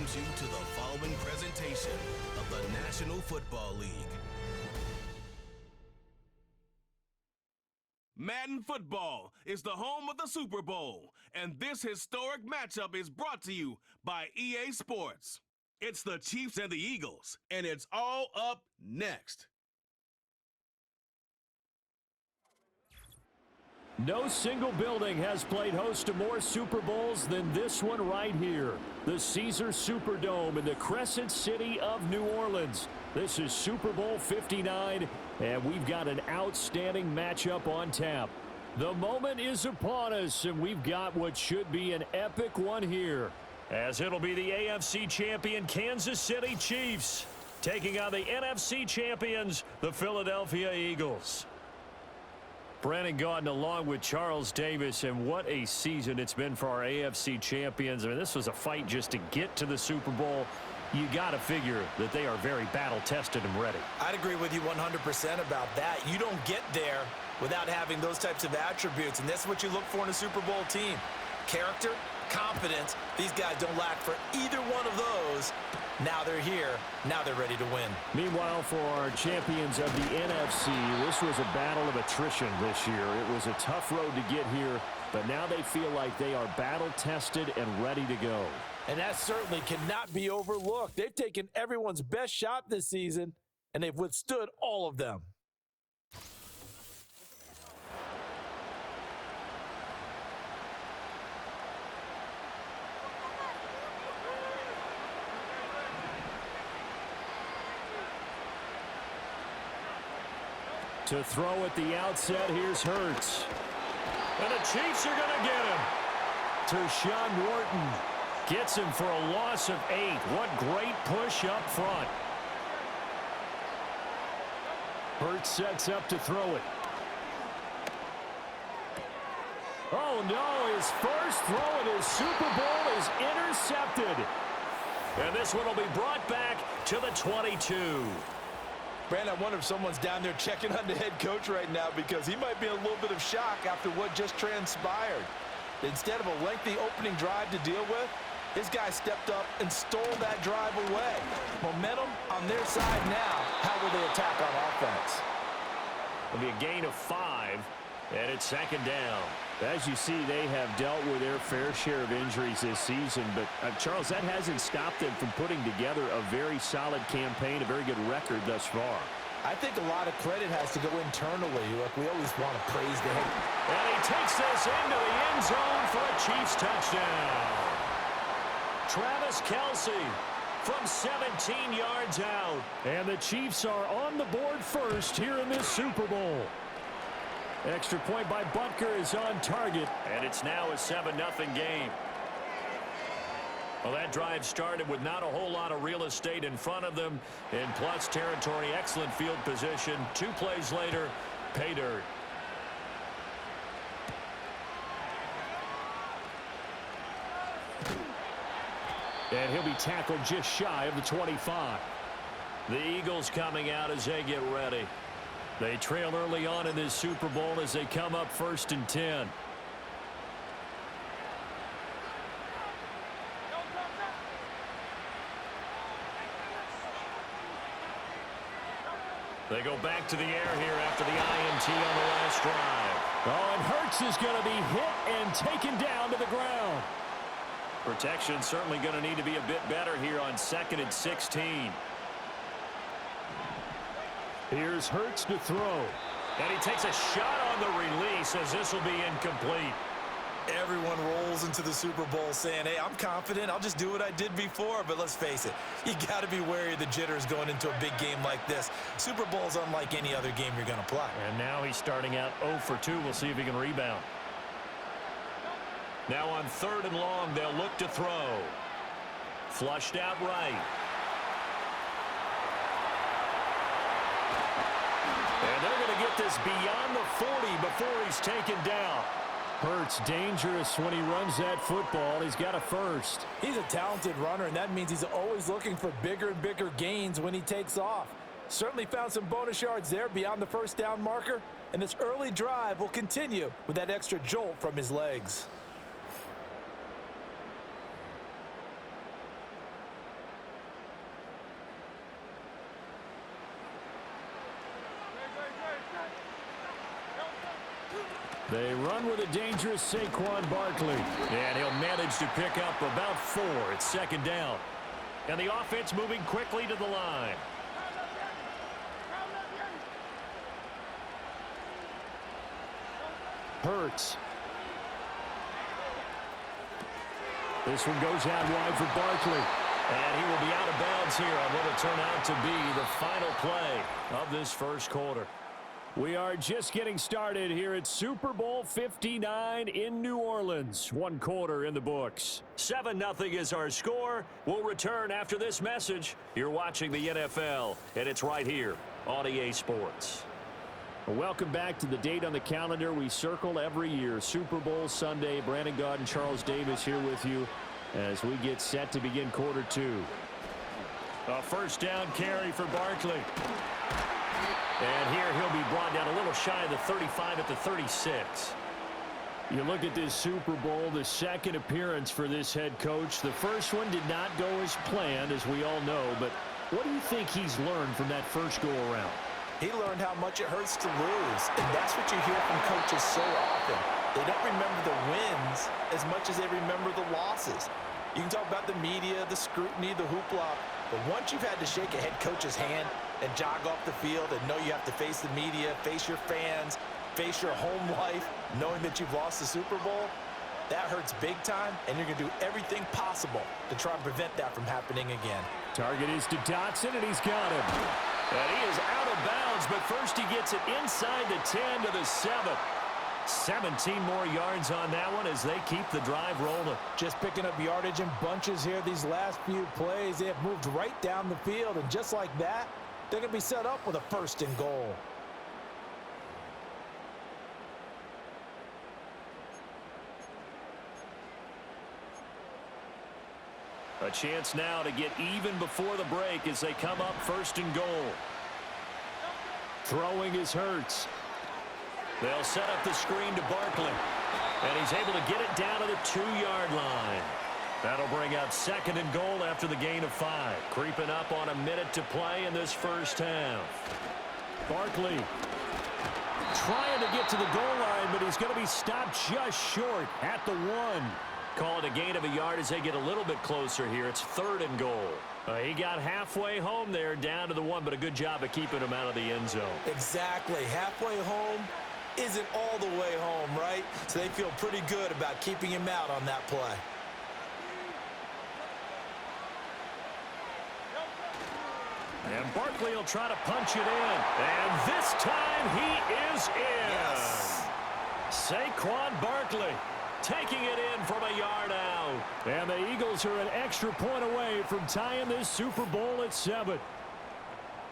welcomes you to the following presentation of the National Football League. Madden Football is the home of the Super Bowl, and this historic matchup is brought to you by EA Sports. It's the Chiefs and the Eagles, and it's all up next. No single building has played host to more Super Bowls than this one right here. The Caesars Superdome in the Crescent City of New Orleans. This is Super Bowl 59, and we've got an outstanding matchup on tap. The moment is upon us, and we've got what should be an epic one here, as it'll be the AFC champion Kansas City Chiefs taking on the NFC champions, the Philadelphia Eagles. Brandon Gaudin along with Charles Davis, and what a season it's been for our AFC champions. I mean, this was a fight just to get to the Super Bowl. You got to figure that they are very battle-tested and ready. I'd agree with you 100% about that. You don't get there without having those types of attributes, and that's what you look for in a Super Bowl team. Character, confidence. These guys don't lack for either one of those. Now they're here. Now they're ready to win. Meanwhile, for our champions of the NFC, this was a battle of attrition this year. It was a tough road to get here, but now they feel like they are battle-tested and ready to go. And that certainly cannot be overlooked. They've taken everyone's best shot this season, and they've withstood all of them. To throw at the outset, here's Hurts. And the Chiefs are going to get him. Tershawn Wharton gets him for a loss of 8. What great push up front. Hurts sets up to throw it. Oh, no, his first throw in his Super Bowl is intercepted. And this one will be brought back to the 22. Brandon, I wonder if someone's down there checking on the head coach right now, because he might be in a little bit of shock after what just transpired. Instead of a lengthy opening drive to deal with, his guy stepped up and stole that drive away. Momentum on their side now. How will they attack on offense? It'll be a gain of 5, and it's second down. As you see, they have dealt with their fair share of injuries this season, but Charles, that hasn't stopped them from putting together a very solid campaign, a very good record thus far. I think a lot of credit has to go internally. Look, we always want to praise the head. And he takes this into the end zone for a Chiefs touchdown. Travis Kelce from 17 yards out. And the Chiefs are on the board first here in this Super Bowl. Extra point by Butker is on target, and it's now a 7-0 game. Well, that drive started with not a whole lot of real estate in front of them. In plus territory, excellent field position. 2 plays later, pay dirt. And he'll be tackled just shy of the 25. The Eagles coming out as they get ready. They trail early on in this Super Bowl as they come up 1st and 10. They go back to the air here after the INT on the last drive. Oh, and Hurts is going to be hit and taken down to the ground. Protection certainly going to need to be a bit better here on 2nd and 16. Here's Hurts to throw. And he takes a shot on the release as this will be incomplete. Everyone rolls into the Super Bowl saying, hey, I'm confident. I'll just do what I did before. But let's face it, you got to be wary of the jitters going into a big game like this. Super Bowl's unlike any other game you're going to play. And now he's starting out 0 for 2. We'll see if he can rebound. Now on 3rd and long, they'll look to throw. Flushed out right. And they're going to get this beyond the 40 before he's taken down. Hurts dangerous when he runs that football. He's got a first. He's a talented runner, and that means he's always looking for bigger and bigger gains when he takes off. Certainly found some bonus yards there beyond the first down marker, and this early drive will continue with that extra jolt from his legs. They run with a dangerous Saquon Barkley. And he'll manage to pick up about 4. It's second down. And the offense moving quickly to the line. Hurts. This one goes out wide for Barkley. And he will be out of bounds here on what will turn out to be the final play of this first quarter. We are just getting started here at Super Bowl 59 in New Orleans. 1 quarter in the books. 7-0 is our score. We'll return after this message. You're watching the NFL, and it's right here on EA Sports. Welcome back to the date on the calendar we circle every year. Super Bowl Sunday. Brandon Gaudin, Charles Davis here with you as we get set to begin quarter 2. A first down carry for Barkley. And here he'll be brought down a little shy of the 35 at the 36. You look at this Super Bowl, the second appearance for this head coach. The first one did not go as planned, as we all know. But what do you think he's learned from that first go-around? He learned how much it hurts to lose, and that's what you hear from coaches so often. They don't remember the wins as much as they remember the losses. You can talk about the media, the scrutiny, the hoopla, but once you've had to shake a head coach's hand and jog off the field and know you have to face the media, face your fans, face your home life, knowing that you've lost the Super Bowl, that hurts big time, and you're going to do everything possible to try and prevent that from happening again. Target is to Dotson, and he's got him. And he is out of bounds, but first he gets it inside the 10 to the 7. 17 more yards on that one as they keep the drive rolling. Just picking up yardage in bunches here these last few plays. They have moved right down the field, and just like that, they're going to be set up with a first and goal. A chance now to get even before the break as they come up first and goal. Throwing is Hurts. They'll set up the screen to Barkley. And he's able to get it down to the 2-yard line. That'll bring out second and goal after the gain of 5. Creeping up on a minute to play in this first half. Barkley trying to get to the goal line, but he's going to be stopped just short at the 1. Call it a gain of a yard as they get a little bit closer here. It's third and goal. He got halfway home there, down to the 1, but a good job of keeping him out of the end zone. Exactly. Halfway home isn't all the way home, right? So they feel pretty good about keeping him out on that play. And Barkley will try to punch it in. And this time he is in. Yes. Saquon Barkley taking it in from a yard out. And the Eagles are an extra point away from tying this Super Bowl at 7.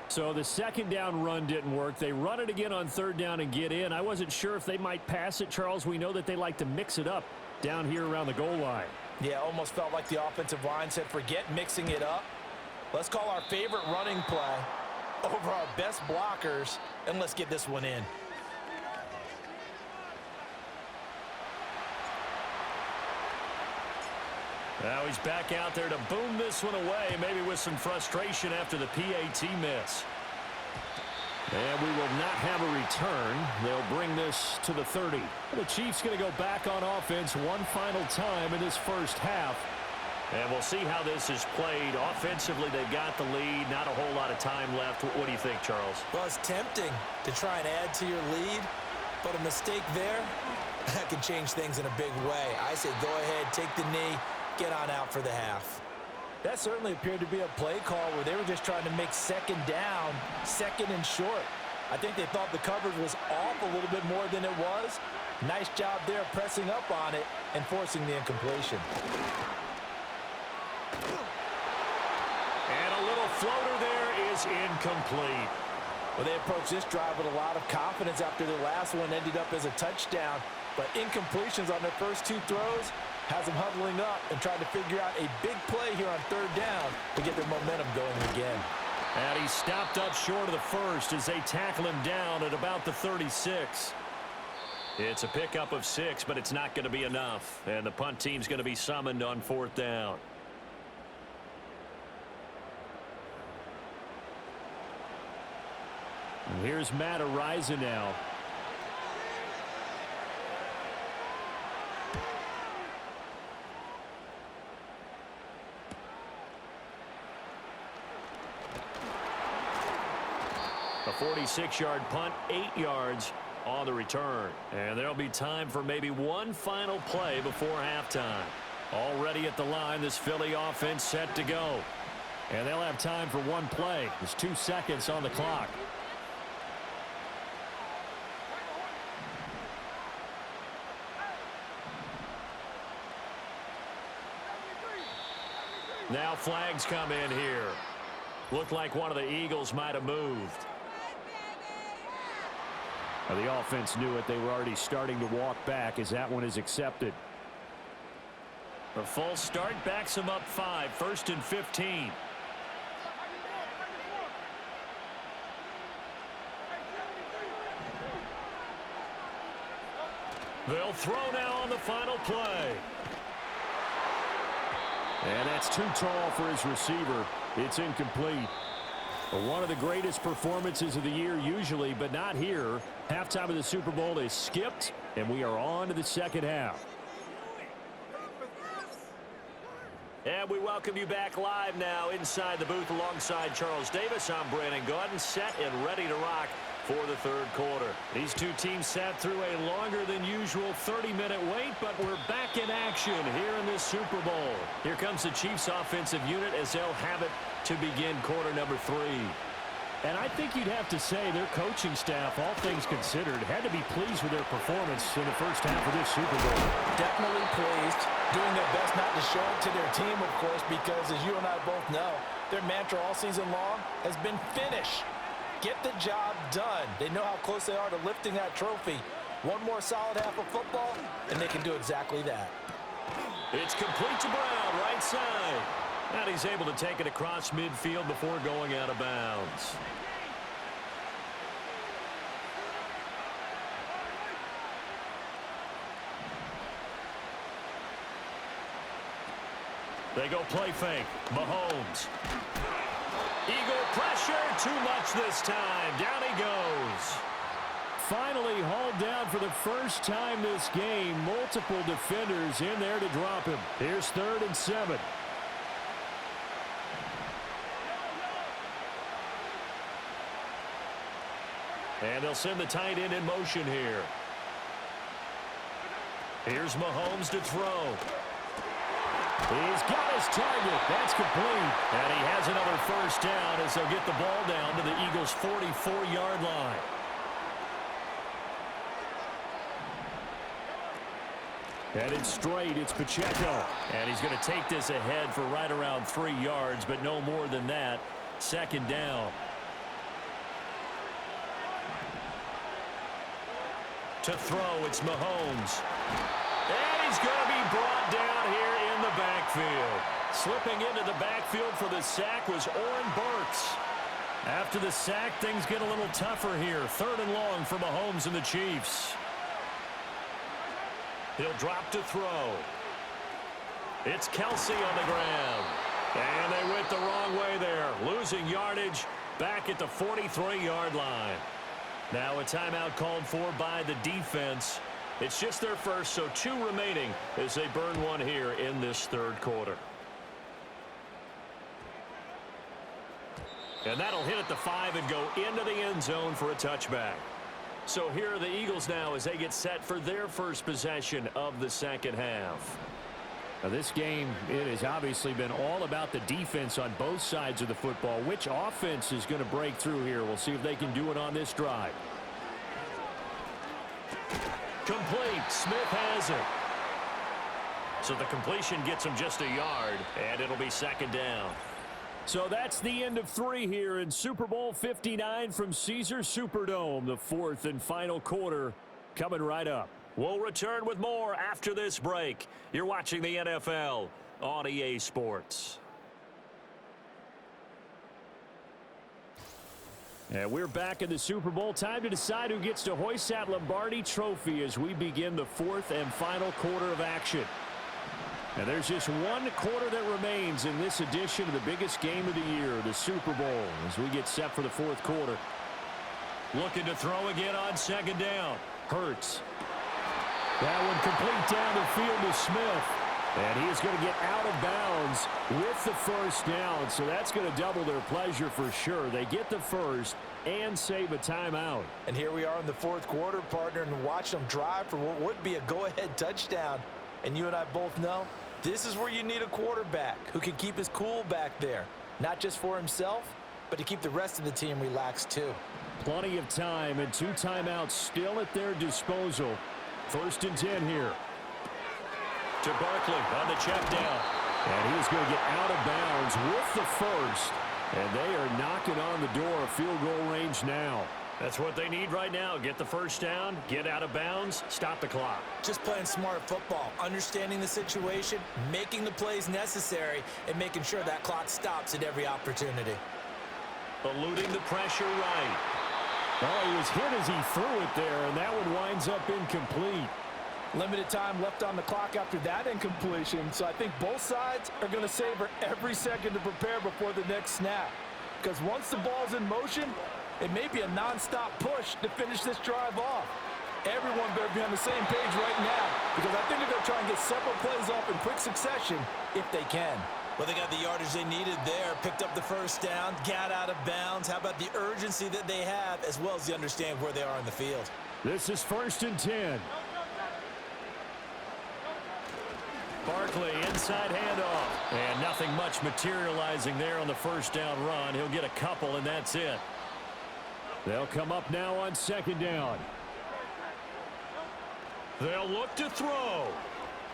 So the second down run didn't work. They run it again on third down and get in. I wasn't sure if they might pass it, Charles. We know that they like to mix it up down here around the goal line. Yeah, almost felt like the offensive line said, forget mixing it up. Let's call our favorite running play over our best blockers, and let's get this one in. Now he's back out there to boom this one away, maybe with some frustration after the PAT miss. And we will not have a return. They'll bring this to the 30. The Chiefs going to go back on offense one final time in this first half. And we'll see how this is played. Offensively, they've got the lead. Not a whole lot of time left. What do you think, Charles? Well, it's tempting to try and add to your lead, but a mistake there, that can change things in a big way. I say go ahead, take the knee, get on out for the half. That certainly appeared to be a play call where they were just trying to make second down, second and short. I think they thought the coverage was off a little bit more than it was. Nice job there pressing up on it and forcing the incompletion. And a little floater there is incomplete. Well, they approached this drive with a lot of confidence after the last one ended up as a touchdown. But incompletions on their first 2 throws has them huddling up and trying to figure out a big play here on third down to get their momentum going again. And he stopped up short of the first as they tackle him down at about the 36. It's a pickup of 6, but it's not going to be enough. And the punt team's going to be summoned on fourth down. And here's Matt Araiza now. A 46-yard punt, 8 yards on the return. And there'll be time for maybe one final play before halftime. Already at the line, this Philly offense set to go. And they'll have time for one play. There's 2 seconds on the clock. Now flags come in here. Looked like one of the Eagles might have moved. Now the offense knew it. They were already starting to walk back as that one is accepted. A full start backs them up 5. 1st and 15. They'll throw now on the final play. And that's too tall for his receiver. It's incomplete. One of the greatest performances of the year usually, but not here. Halftime of the Super Bowl is skipped, and we are on to the second half. And we welcome you back live now inside the booth alongside Charles Davis. I'm Brandon Gaudin, set and ready to rock for the third quarter. These two teams sat through a longer than usual 30-minute wait, but we're back in action here in this Super Bowl. Here comes the Chiefs offensive unit as they'll have it to begin quarter number 3. And I think you'd have to say their coaching staff, all things considered, had to be pleased with their performance in the first half of this Super Bowl. Definitely pleased, doing their best not to show it to their team, of course, because as you and I both know, their mantra all season long has been finish. Get the job done. They know how close they are to lifting that trophy. One more solid half of football, and they can do exactly that. It's complete to Brown, right side. And he's able to take it across midfield before going out of bounds. They go play fake. Mahomes. Eagle pressure, too much this time. Down he goes. Finally hauled down for the first time this game. Multiple defenders in there to drop him. Here's 3rd and 7. And they'll send the tight end in motion here. Here's Mahomes to throw. He's got his target. That's complete. And he has another first down as they'll get the ball down to the Eagles' 44-yard line. Headed straight, it's Pacheco. And he's going to take this ahead for right around 3 yards, but no more than that. 2nd down. To throw, it's Mahomes. And he's going to be brought down here in the backfield. Slipping into the backfield for the sack was Oren Burks. After the sack, things get a little tougher here. 3rd and long for Mahomes and the Chiefs. He'll drop to throw. It's Kelsey on the ground. And they went the wrong way there. Losing yardage back at the 43-yard line. Now a timeout called for by the defense. It's just their first, so 2 remaining as they burn one here in this third quarter. And that'll hit at the 5 and go into the end zone for a touchback. So here are the Eagles now as they get set for their first possession of the second half. Now this game, it has obviously been all about the defense on both sides of the football. Which offense is going to break through here? We'll see if they can do it on this drive. Complete. Smith has it. So the completion gets him just a yard, and it'll be 2nd down. So that's the end of 3 here in Super Bowl 59 from Caesars Superdome. The 4th and final quarter coming right up. We'll return with more after this break. You're watching the NFL on EA Sports. And we're back in the Super Bowl. Time to decide who gets to hoist that Lombardi trophy as we begin the 4th and final quarter of action. And there's just one quarter that remains in this edition of the biggest game of the year, the Super Bowl, as we get set for the 4th quarter. Looking to throw again on 2nd down. Hurts. That one complete down the field to Smith. And he is going to get out of bounds with the first down, so that's going to double their pleasure for sure. They get the first and save a timeout. And here we are in the fourth quarter, partner, and watch them drive for what would be a go-ahead touchdown. And you and I both know this is where you need a quarterback who can keep his cool back there, not just for himself, but to keep the rest of the team relaxed too. Plenty of time and 2 timeouts still at their disposal. 1st and 10 here. To Barkley on the check down. And he's going to get out of bounds with the first. And they are knocking on the door of field goal range now. That's what they need right now. Get the first down, get out of bounds, stop the clock. Just playing smart football, understanding the situation, making the plays necessary, and making sure that clock stops at every opportunity. Eluding the pressure right. Oh, he was hit as he threw it there, and that one winds up incomplete. Limited time left on the clock after that incompletion, so I think both sides are going to savor every second to prepare before the next snap. Because once the ball's in motion, it may be a non-stop push to finish this drive off. Everyone better be on the same page right now, because I think they're going to try and get several plays off in quick succession if they can. Well, they got the yardage they needed there, picked up the first down, got out of bounds. How about the urgency that they have, as well as the understand where they are in the field? This is 1st and 10. Barkley, inside handoff. And nothing much materializing there on the first down run. He'll get a couple, and that's it. They'll come up now on 2nd down. They'll look to throw.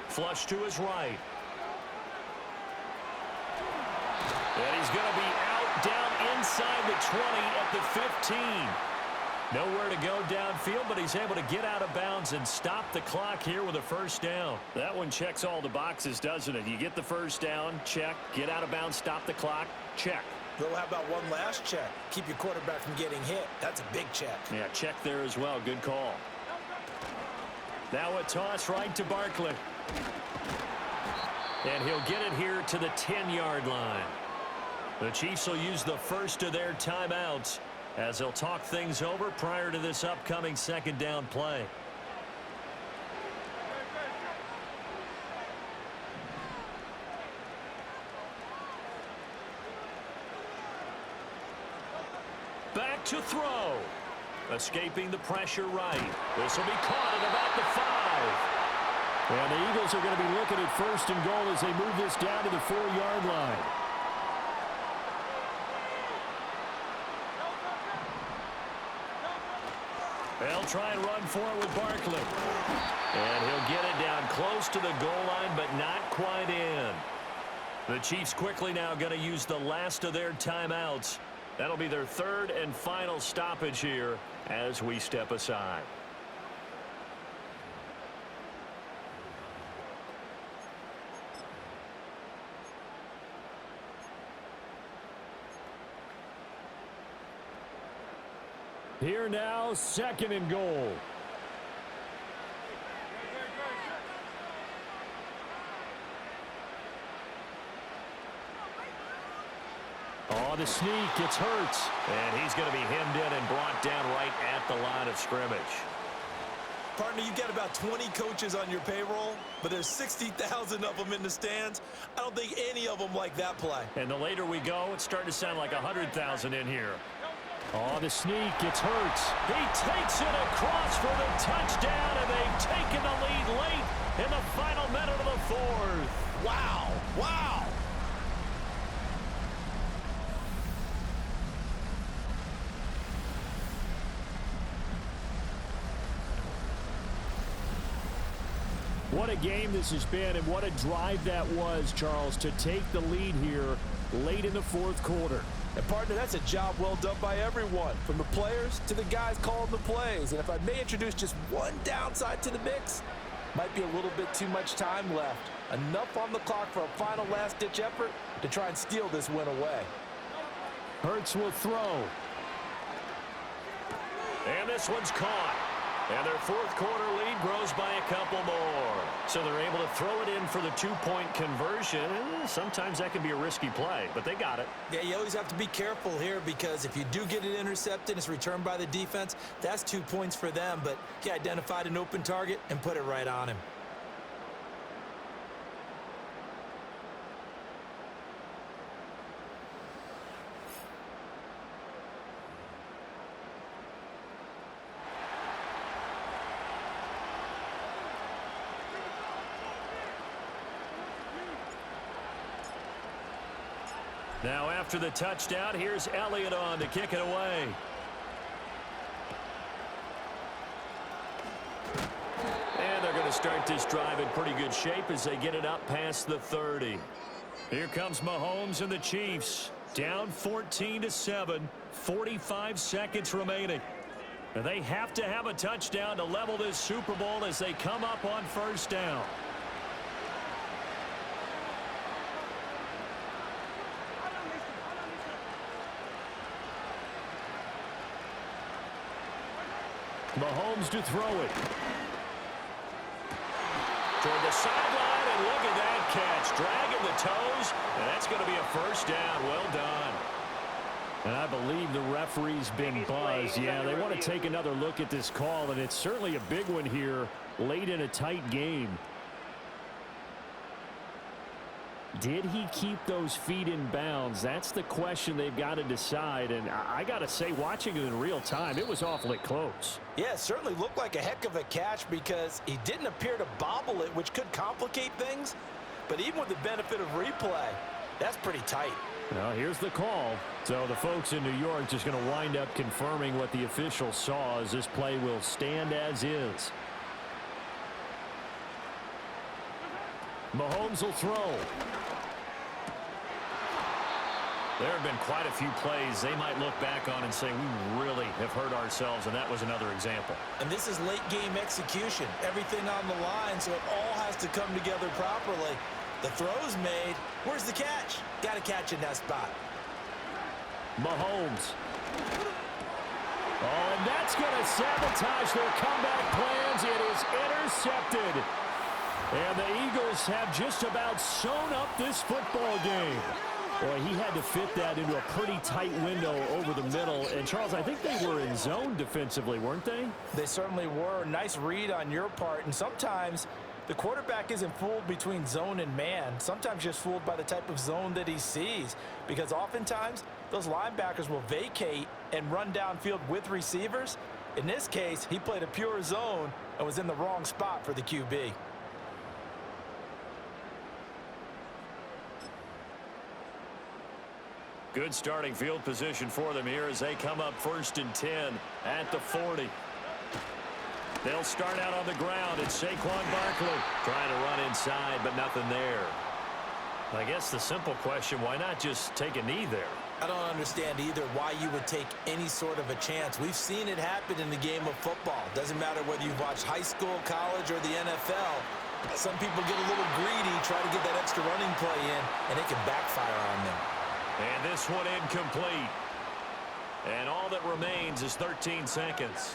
Flush to his right. And he's going to be out down inside the 20 at the 15. Nowhere to go downfield, but he's able to get out of bounds and stop the clock here with a first down. That one checks all the boxes, doesn't it? You get the first down, check. Get out of bounds, stop the clock, check. Well, how about one last check? Keep your quarterback from getting hit. That's a big check. Yeah, check there as well. Good call. Now a toss right to Barkley. And he'll get it here to the 10-yard line. The Chiefs will use the first of their timeouts as they'll talk things over prior to this upcoming 2nd down play. Back to throw. Escaping the pressure right. This will be caught at about the 5. And the Eagles are going to be looking at 1st and goal as they move this down to the 4-yard line. They'll try and run for it with Barkley. And he'll get it down close to the goal line, but not quite in. The Chiefs quickly now going to use the last of their timeouts. That'll be their 3rd and final stoppage here as we step aside. Here now, 2nd and goal. On the sneak, it's Hurts. And he's going to be hemmed in and brought down right at the line of scrimmage. Partner, you've got about 20 coaches on your payroll, but there's 60,000 of them in the stands. I don't think any of them like that play. And the later we go, it's starting to sound like 100,000 in here. On the sneak, it's Hurts. He takes it across for the touchdown, and they've taken the lead late in the final minute of the 4th. Wow, wow. What a game this has been, and what a drive that was, Charles, to take the lead here late in the 4th quarter. And, partner, that's a job well done by everyone, from the players to the guys calling the plays. And if I may introduce just one downside to the mix, might be a little bit too much time left. Enough on the clock for a final last-ditch effort to try and steal this win away. Hurts will throw. And this one's caught. And their 4th quarter lead grows by a couple more. So they're able to throw it in for the 2-point conversion. Sometimes that can be a risky play, but they got it. Yeah, you always have to be careful here, because if you do get it intercepted and it's returned by the defense, that's 2 points for them. But he identified an open target and put it right on him. Now after the touchdown, here's Elliott on to kick it away. And they're going to start this drive in pretty good shape as they get it up past the 30. Here comes Mahomes and the Chiefs. Down 14-7, 45 seconds remaining. And they have to have a touchdown to level this Super Bowl as they come up on first down. Mahomes to throw it. Toward the sideline, and look at that catch. Dragging the toes, and that's going to be a first down. Well done. And I believe the referee's been buzzed. Yeah, they want to take another look at this call, and it's certainly a big one here late in a tight game. Did he keep those feet in bounds? That's the question they've got to decide. And I got to say, watching it in real time, it was awfully close. Yeah, it certainly looked like a heck of a catch because he didn't appear to bobble it, which could complicate things. But even with the benefit of replay, that's pretty tight. Well, here's the call. So the folks in New York just going to wind up confirming what the official saw as this play will stand as is. Mahomes will throw. There have been quite a few plays they might look back on and say, we really have hurt ourselves, and that was another example. And this is late-game execution. Everything on the line, so it all has to come together properly. The throw's made. Where's the catch? Got to catch in that spot. Mahomes. Oh, and that's going to sabotage their comeback plans. It is intercepted. And the Eagles have just about sewn up this football game. Boy, he had to fit that into a pretty tight window over the middle. And, Charles, I think they were in zone defensively, weren't they? They certainly were. Nice read on your part. And sometimes the quarterback isn't fooled between zone and man. Sometimes just fooled by the type of zone that he sees. Because oftentimes, those linebackers will vacate and run downfield with receivers. In this case, he played a pure zone and was in the wrong spot for the QB. Good starting field position for them here as they come up 1st and 10 at the 40. They'll start out on the ground. It's Saquon Barkley trying to run inside, but nothing there. I guess the simple question, why not just take a knee there? I don't understand either why you would take any sort of a chance. We've seen it happen in the game of football. Doesn't matter whether you've watched high school, college, or the NFL. Some people get a little greedy, try to get that extra running play in, and it can backfire on them. And this one incomplete. And all that remains is 13 seconds.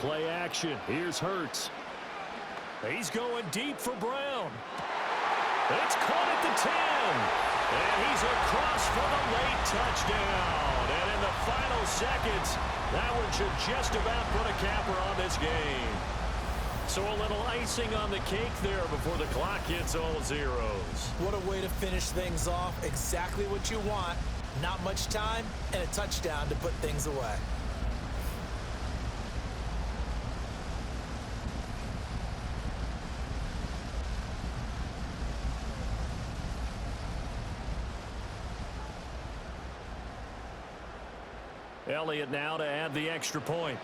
Play action. Here's Hurts. He's going deep for Brown. It's caught at the 10. And he's across for the late touchdown. And in the final seconds, that one should just about put a capper on this game. So a little icing on the cake there before the clock hits all zeros. What a way to finish things off. Exactly what you want. Not much time and a touchdown to put things away. Elliott now to add the extra point.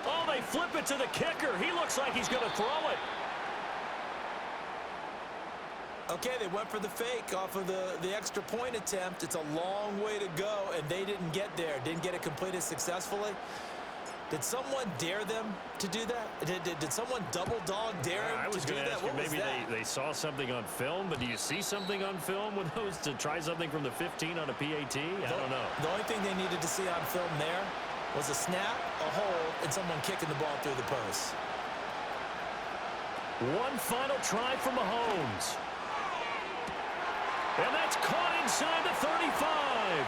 Oh, they flip it to the kicker. He looks like he's going to throw it. Okay, they went for the fake off of the extra point attempt. It's a long way to go, and they didn't get there. Didn't get it completed successfully. Did someone dare them to do that? Did someone double dog dare him to do that? What was that? Maybe they saw something on film, but do you see something on film with those to try something from the 15 on a PAT? I don't know. The only thing they needed to see on film there was a snap, a hold, and someone kicking the ball through the post. One final try for Mahomes. And that's caught inside the 35.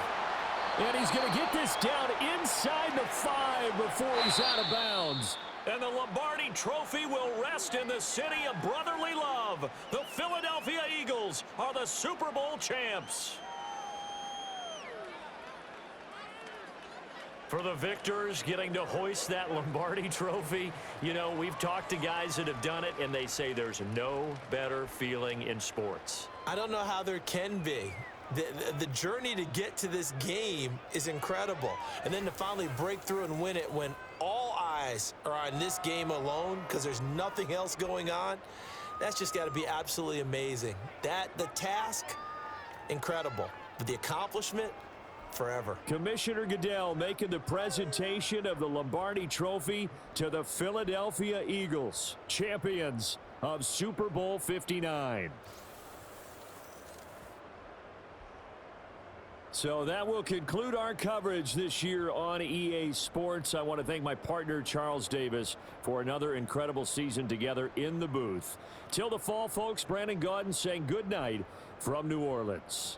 And he's going to get this down inside the 5 before he's out of bounds. And the Lombardi Trophy will rest in the city of brotherly love. The Philadelphia Eagles are the Super Bowl champs. For the victors, getting to hoist that Lombardi trophy, you know, we've talked to guys that have done it, and they say there's no better feeling in sports. I don't know how there can be. The journey to get to this game is incredible. And then to finally break through and win it when all eyes are on this game alone because there's nothing else going on, that's just got to be absolutely amazing. The task, incredible. But the accomplishment, forever. Commissioner Goodell making the presentation of the Lombardi Trophy to the Philadelphia Eagles, champions of Super Bowl 59. So that will conclude our coverage this year on EA Sports. I want to thank my partner, Charles Davis, for another incredible season together in the booth. Till the fall, folks, Brandon Gaudin saying good night from New Orleans.